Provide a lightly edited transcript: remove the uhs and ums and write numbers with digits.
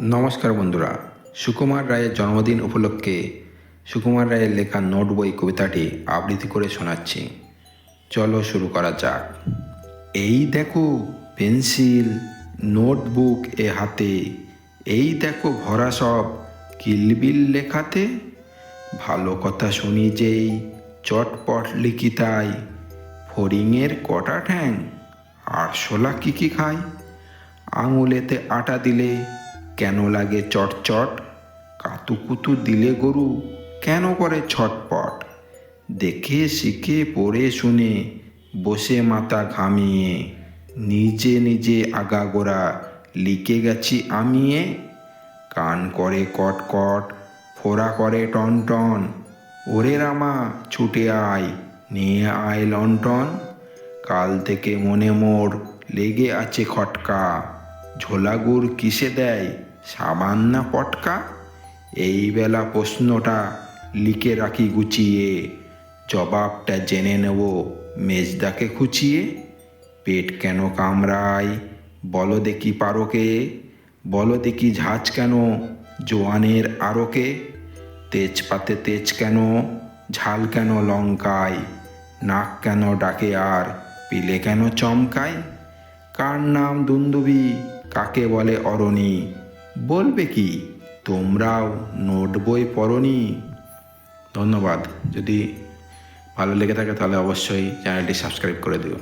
নমস্কার বন্ধুরা, সুকুমার রায়ের জন্মদিন উপলক্ষে সুকুমার রায়ের লেখা নোট বই কবিতাটি আবৃত্তি করে শোনাচ্ছি। চলো শুরু করা যাক। এই দেখো পেন্সিল নোটবুক এ হাতে, এই দেখো ভরা সব কিলবিল লেখাতে। ভালো কথা শুনি যেই চটপট লিখি তাই, ফড়িংয়ের কটা ঠ্যাং আরশোলা কি খায়। আঙুলেতে আটা দিলে কেন লাগে চটচট, কাতুকুতু দিলে গরু কেন করে ছটপট। দেখে শিখে পড়ে শুনে বসে মাথা ঘামিয়ে, নিজে নিজে আগাগোড়া লিখে গেছি আমিয়ে। কান করে কটকট, ফোড়া করে টনটন, ওরে রামা ছুটে আয় নিয়ে আয় লণ্ঠন। কাল থেকে মনে মোর লেগে আছে খটকা, ঝোলাগুড় কিসে দেয় সাবান না পটকা। এই বেলা প্রশ্নটা লিখে রাখি গুছিয়ে, জবাবটা জেনে নেব মেজদাকে খুঁচিয়ে। পেট কেন কামড়ায় বলো দেখি পারকে, বলো দেখি ঝাঁজ কেন জোয়ানের আরকে। তেজপাতে তেজ কেন, ঝাল কেন লঙ্কায়, নাক কেন ডাকে আর পিলে কেন চমকায়। কার নাম দুন্দুবি কাকে বলে অরণি, বলবে কি তোমরাও নোট বই পড়নি। ধন্যবাদ। যদি ভালো লেগে থাকে তাহলে অবশ্যই চ্যানেলটি সাবস্ক্রাইব করে দিও।